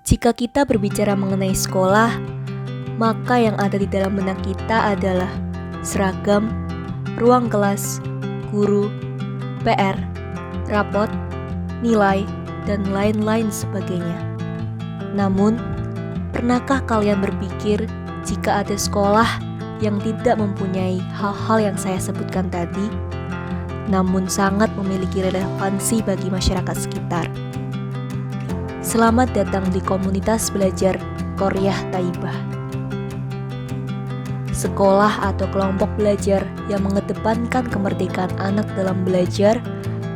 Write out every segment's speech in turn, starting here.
Jika kita berbicara mengenai sekolah, maka yang ada di dalam benak kita adalah seragam, ruang kelas, guru, PR, rapot, nilai, dan lain-lain sebagainya. Namun, pernahkah kalian berpikir jika ada sekolah yang tidak mempunyai hal-hal yang saya sebutkan tadi, namun sangat memiliki relevansi bagi masyarakat sekitar? Selamat datang di komunitas belajar Qoryah Thaibah. Sekolah atau kelompok belajar yang mengedepankan kemerdekaan anak dalam belajar,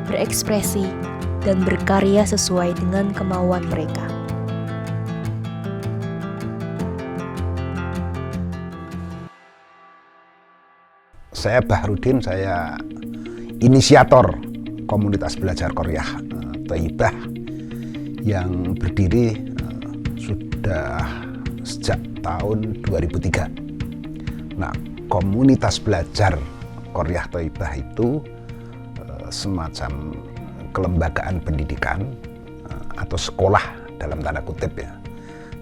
berekspresi, dan berkarya sesuai dengan kemauan mereka. Saya Bahrudin, saya inisiator komunitas belajar Qoryah Thaibah yang berdiri sudah sejak tahun 2003. Nah, komunitas belajar Qoryah Thaibah itu semacam kelembagaan pendidikan atau sekolah dalam tanda kutip ya.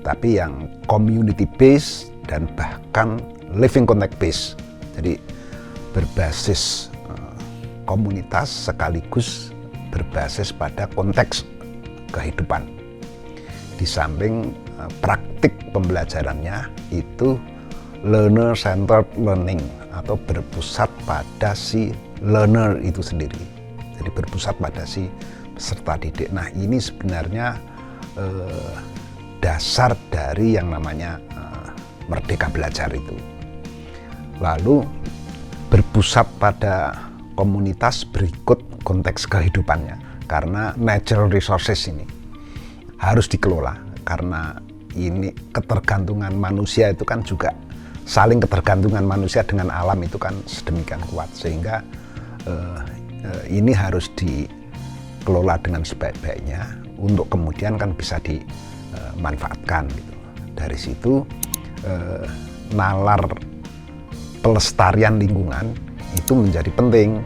Tapi yang community based dan bahkan living contact based. Jadi berbasis komunitas sekaligus berbasis pada konteks kehidupan. Di samping praktik pembelajarannya itu learner centered learning atau berpusat pada si learner itu sendiri. Jadi berpusat pada si peserta didik. Nah, ini sebenarnya dasar dari yang namanya merdeka belajar itu. Lalu berpusat pada komunitas berikut konteks kehidupannya. Karena natural resources ini harus dikelola, karena ini ketergantungan manusia itu kan juga saling ketergantungan manusia dengan alam itu kan sedemikian kuat, sehingga ini harus dikelola dengan sebaik-baiknya untuk kemudian kan bisa dimanfaatkan gitu. Dari situ nalar pelestarian lingkungan itu menjadi penting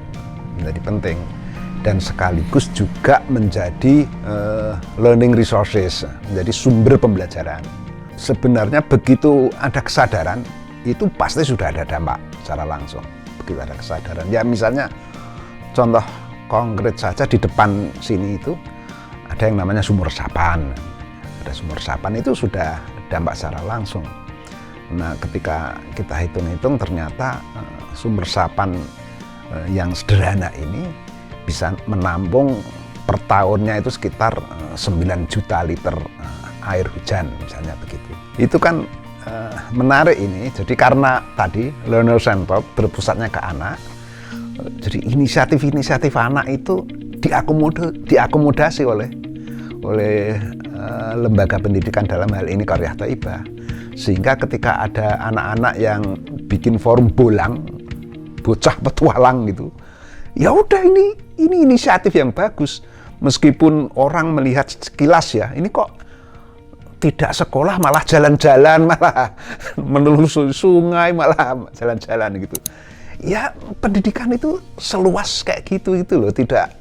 dan sekaligus juga menjadi learning resources, menjadi sumber pembelajaran. Sebenarnya begitu ada kesadaran, itu pasti sudah ada dampak secara langsung. Begitu ada kesadaran, ya misalnya contoh konkret saja di depan sini itu ada yang namanya sumur resapan. Ada sumur resapan itu sudah dampak secara langsung. Nah, ketika kita hitung-hitung ternyata sumur resapan yang sederhana ini bisa menampung per tahunnya itu sekitar 9 juta liter air hujan misalnya begitu. Itu kan menarik ini. Jadi karena tadi learner centered berpusatnya ke anak, jadi inisiatif-inisiatif anak itu diakomodasi oleh lembaga pendidikan dalam hal ini Qoryah Thaibah. Sehingga ketika ada anak-anak yang bikin forum bolang, bocah petualang gitu, ya udah ini inisiatif yang bagus. Meskipun orang melihat sekilas ya, ini kok tidak sekolah malah jalan-jalan, malah menelusuri sungai, malah jalan-jalan gitu. Ya pendidikan itu seluas kayak gitu loh, tidak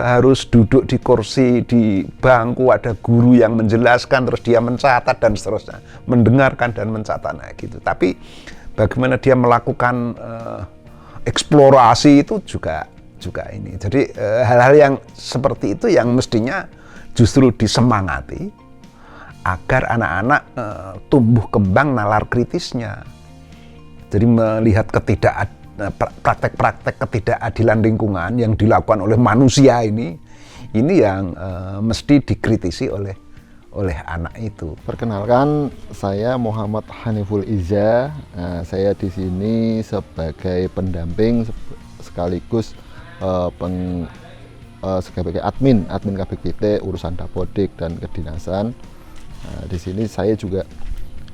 harus duduk di kursi, di bangku, ada guru yang menjelaskan, terus dia mencatat dan seterusnya, mendengarkan dan mencatat gitu. Tapi bagaimana dia melakukan eksplorasi itu juga ini. Jadi hal-hal yang seperti itu yang mestinya justru disemangati agar anak-anak tumbuh kembang nalar kritisnya. Jadi melihat praktek-praktek ketidakadilan lingkungan yang dilakukan oleh manusia ini yang mesti dikritisi oleh anak itu. Perkenalkan, saya Muhammad Haniful Iza. Saya di sini sebagai pendamping sekaligus sebagai admin KBKT urusan Dapodik dan kedinasan. Di sini saya juga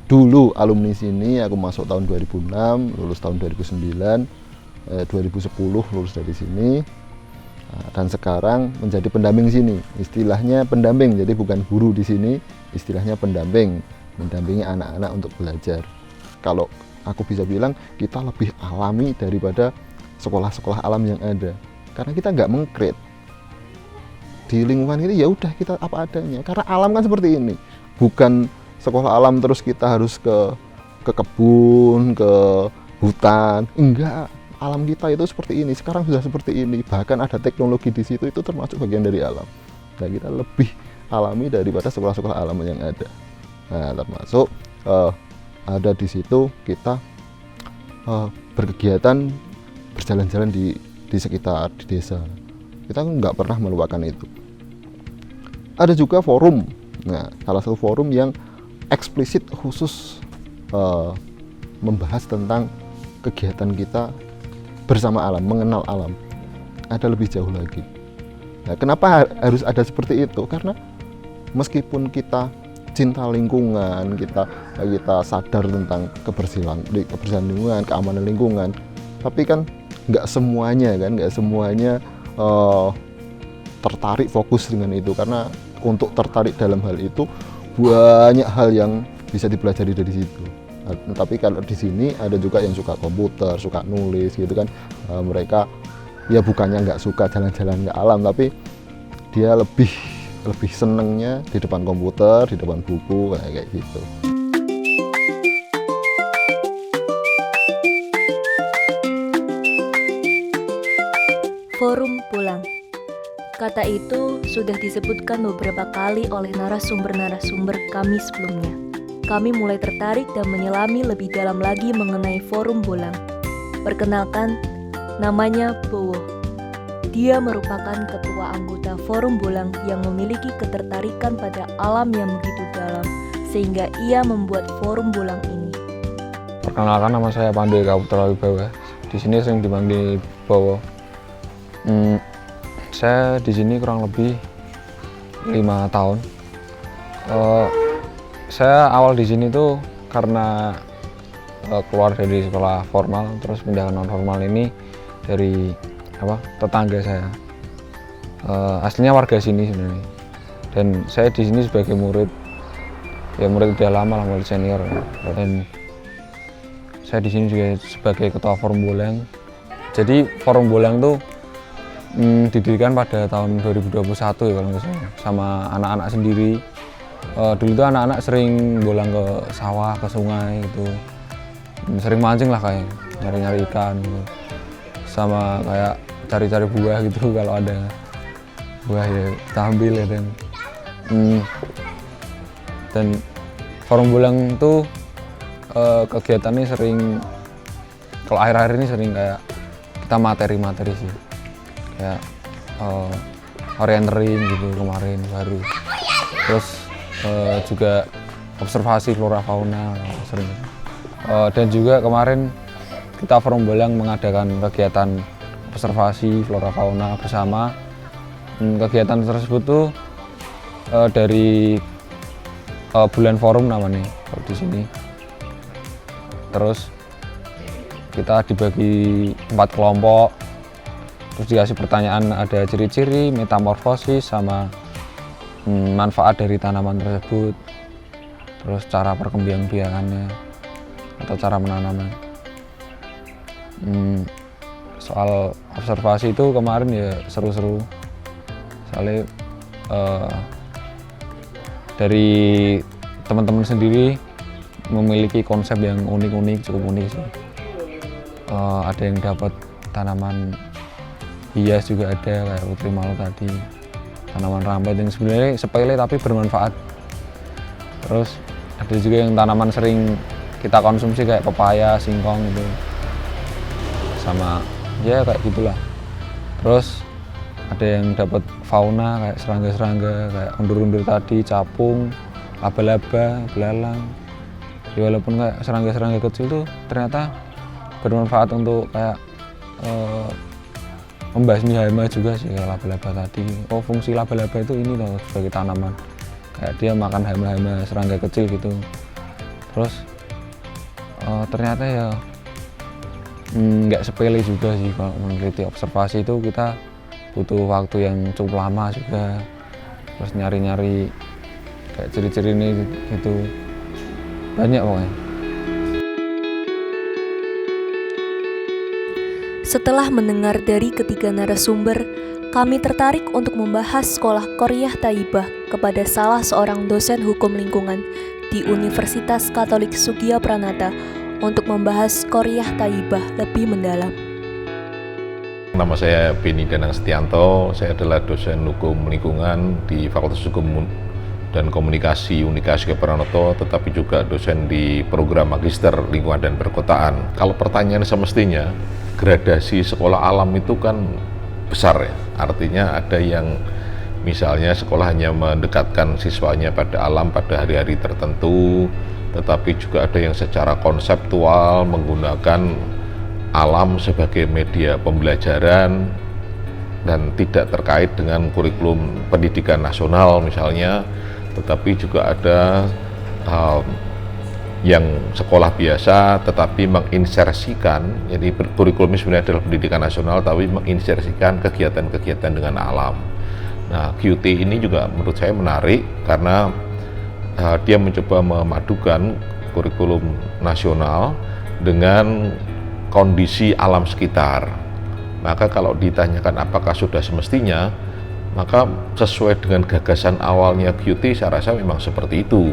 dulu alumni sini, aku masuk tahun 2006, lulus tahun 2009, 2010 lulus dari sini. Dan sekarang menjadi pendamping sini. Istilahnya pendamping, jadi bukan guru di sini, istilahnya pendamping, mendampingi anak-anak untuk belajar. Kalau aku bisa bilang kita lebih alami daripada sekolah-sekolah alam yang ada, karena kita nggak meng-create di lingkungan ini. Ya udah kita apa adanya, karena alam kan seperti ini, bukan sekolah alam terus kita harus ke kebun, ke hutan. Enggak, alam kita itu seperti ini, sekarang sudah seperti ini, bahkan ada teknologi di situ, itu termasuk bagian dari alam. Nah, kita lebih alami daripada sekolah-sekolah alam yang ada. Nah, termasuk ada di situ kita berkegiatan, berjalan-jalan di sekitar, di desa. Kita nggak pernah melupakan itu. Ada juga forum. Nah, salah satu forum yang eksplisit khusus membahas tentang kegiatan kita bersama alam, mengenal alam. Ada lebih jauh lagi. Nah, kenapa harus ada seperti itu? Karena meskipun kita cinta lingkungan, kita sadar tentang kebersihan lingkungan, keamanan lingkungan, tapi kan nggak semuanya tertarik fokus dengan itu, karena untuk tertarik dalam hal itu banyak hal yang bisa dipelajari dari situ. Tapi kalau di sini ada juga yang suka komputer, suka nulis gitu kan, mereka ya bukannya nggak suka jalan-jalan ke alam, tapi dia lebih senengnya di depan komputer, di depan buku kayak gitu. Forum pulang. Kata itu sudah disebutkan beberapa kali oleh narasumber-narasumber kami sebelumnya. Kami mulai tertarik dan menyelami lebih dalam lagi mengenai forum bolang. Perkenalkan, namanya Bowo. Dia merupakan ketua anggota forum bolang yang memiliki ketertarikan pada alam yang begitu dalam, sehingga ia membuat forum bolang ini. Perkenalkan, nama saya Pandey Kaputra Wibawa. Di sini sering dipanggil Bowo. Saya di sini kurang lebih 5 tahun. Saya awal di sini tuh karena keluar dari sekolah formal, terus pindah ke non formal ini dari tetangga saya. Aslinya warga sini sebenarnya. Dan saya di sini sebagai murid udah lama lah, murid senior. Dan saya di sini juga sebagai ketua forum bolang. Jadi forum bolang tuh didirikan pada tahun 2021 ya kalau nggak salah, sama anak-anak sendiri. Dulu tuh anak-anak sering bolang ke sawah, ke sungai gitu, sering mancing lah, kayak nyari-nyari ikan gitu. Sama kayak cari-cari buah gitu, kalau ada buah ya kita ambil ya. Dan forum bolang tuh kegiatannya sering, kalau akhir-akhir ini sering kayak kita materi sih, kayak orientering gitu kemarin baru, terus juga observasi flora fauna sering. Dan juga kemarin kita forum bolang mengadakan kegiatan observasi flora fauna bersama. Kegiatan tersebut tuh dari bulan forum namanya kalau di sini. Terus kita dibagi 4 kelompok. Terus dikasih pertanyaan, ada ciri-ciri, metamorfosis, sama manfaat dari tanaman tersebut, terus cara perkembangbiakannya atau cara menanamnya. Soal observasi itu kemarin ya seru-seru, soalnya dari teman-teman sendiri memiliki konsep yang unik-unik, cukup unik sih. Ada yang dapat tanaman hias juga ada, kayak putri malu tadi, tanaman rampet yang sebenarnya sepele tapi bermanfaat. Terus ada juga yang tanaman sering kita konsumsi kayak pepaya, singkong gitu, sama ya kayak gitulah. Terus ada yang dapat fauna kayak serangga-serangga, kayak undur-undur tadi, capung, laba-laba, belalang. Ya walaupun kayak serangga-serangga kecil tuh ternyata bermanfaat untuk kayak membasmi hama juga sih, kayak laba-laba tadi. Oh, fungsi laba-laba itu ini loh sebagai tanaman, kayak dia makan hama-hama serangga kecil gitu. Terus ternyata ya nggak sepele juga sih kalau meneliti observasi itu. Kita butuh waktu yang cukup lama juga, terus nyari-nyari kayak ciri-ciri ini gitu, banyak pokoknya. Setelah mendengar dari ketiga narasumber, kami tertarik untuk membahas sekolah Qaryah Thayyibah kepada salah seorang dosen hukum lingkungan di Universitas Katolik Sugio Pranata untuk membahas Qaryah Thayyibah lebih mendalam. Nama saya Beni Danang Setianto, saya adalah dosen hukum lingkungan di Fakultas Hukum dan Komunikasi Unika Sugio Pranoto, tetapi juga dosen di program Magister Lingkungan dan Perkotaan. Kalau pertanyaan semestinya, gradasi sekolah alam itu kan besar ya, artinya ada yang misalnya sekolah hanya mendekatkan siswanya pada alam pada hari-hari tertentu, tetapi juga ada yang secara konseptual menggunakan alam sebagai media pembelajaran dan tidak terkait dengan kurikulum pendidikan nasional misalnya, tetapi juga ada yang sekolah biasa tetapi menginsersikan, jadi kurikulumnya sebenarnya adalah pendidikan nasional tapi menginsersikan kegiatan-kegiatan dengan alam. Nah, QT ini juga menurut saya menarik karena dia mencoba memadukan kurikulum nasional dengan kondisi alam sekitar. Maka kalau ditanyakan apakah sudah semestinya, maka sesuai dengan gagasan awalnya QT, saya rasa memang seperti itu,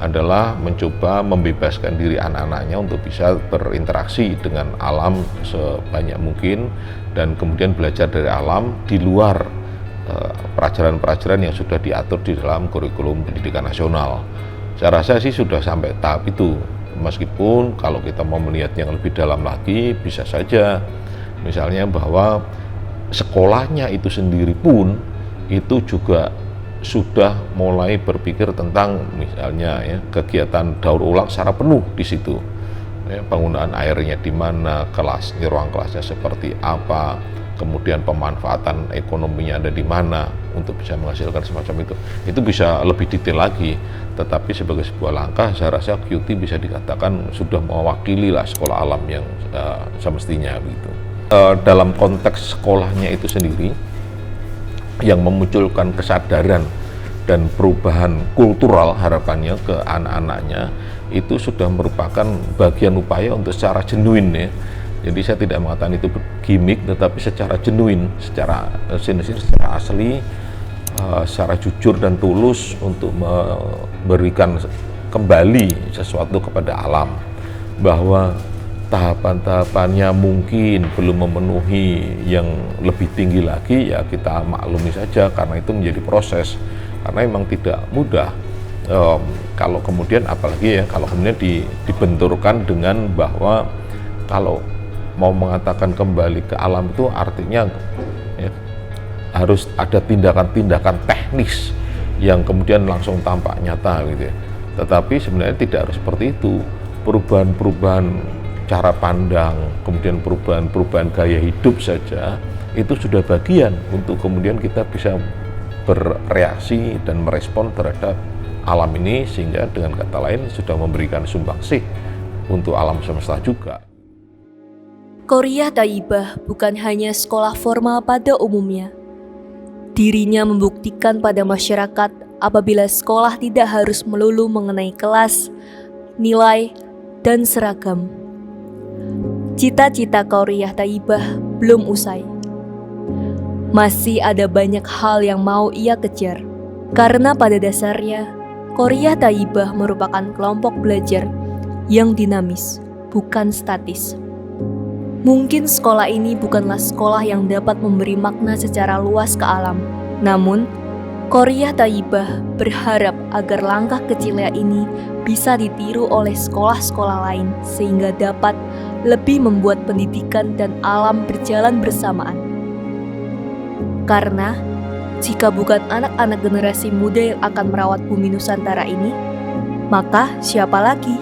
adalah mencoba membebaskan diri anak-anaknya untuk bisa berinteraksi dengan alam sebanyak mungkin dan kemudian belajar dari alam di luar pelajaran-pelajaran yang sudah diatur di dalam kurikulum pendidikan nasional. Saya rasa sih sudah sampai tahap itu, meskipun kalau kita mau melihat yang lebih dalam lagi, bisa saja misalnya bahwa sekolahnya itu sendiri pun itu juga sudah mulai berpikir tentang misalnya ya, kegiatan daur ulang secara penuh di situ. Ya, penggunaan airnya di mana, kelasnya, ruang kelasnya seperti apa, kemudian pemanfaatan ekonominya ada di mana untuk bisa menghasilkan semacam itu. Itu bisa lebih detail lagi, tetapi sebagai sebuah langkah saya rasa QT bisa dikatakan sudah mewakili lah sekolah alam yang semestinya begitu. Dalam konteks sekolahnya itu sendiri yang memunculkan kesadaran dan perubahan kultural harapannya ke anak-anaknya itu sudah merupakan bagian upaya untuk secara genuine ya. Jadi saya tidak mengatakan itu gimmick, tetapi secara genuine, secara sincere, secara asli, secara jujur dan tulus untuk memberikan kembali sesuatu kepada alam. Bahwa tahapan-tahapannya mungkin belum memenuhi yang lebih tinggi lagi, ya kita maklumi saja karena itu menjadi proses. Karena memang tidak mudah kalau kemudian, apalagi ya kalau kemudian dibenturkan dengan bahwa kalau mau mengatakan kembali ke alam itu artinya ya, harus ada tindakan-tindakan teknis yang kemudian langsung tampak nyata gitu ya. Tetapi sebenarnya tidak harus seperti itu. Perubahan-perubahan cara pandang, kemudian perubahan-perubahan gaya hidup saja itu sudah bagian untuk kemudian kita bisa bereaksi dan merespon terhadap alam ini, sehingga dengan kata lain sudah memberikan sumbangsih untuk alam semesta juga. Qaryah Thayyibah bukan hanya sekolah formal pada umumnya. Dirinya membuktikan pada masyarakat apabila sekolah tidak harus melulu mengenai kelas, nilai, dan seragam. Cita-cita Qaryah Thayyibah belum usai. Masih ada banyak hal yang mau ia kejar. Karena pada dasarnya, Qaryah Thayyibah merupakan kelompok belajar yang dinamis, bukan statis. Mungkin sekolah ini bukanlah sekolah yang dapat memberi makna secara luas ke alam. Namun, Qaryah Thayyibah berharap agar langkah kecilnya ini bisa ditiru oleh sekolah-sekolah lain sehingga dapat lebih membuat pendidikan dan alam berjalan bersamaan. Karena jika bukan anak-anak generasi muda yang akan merawat bumi Nusantara ini, maka siapa lagi?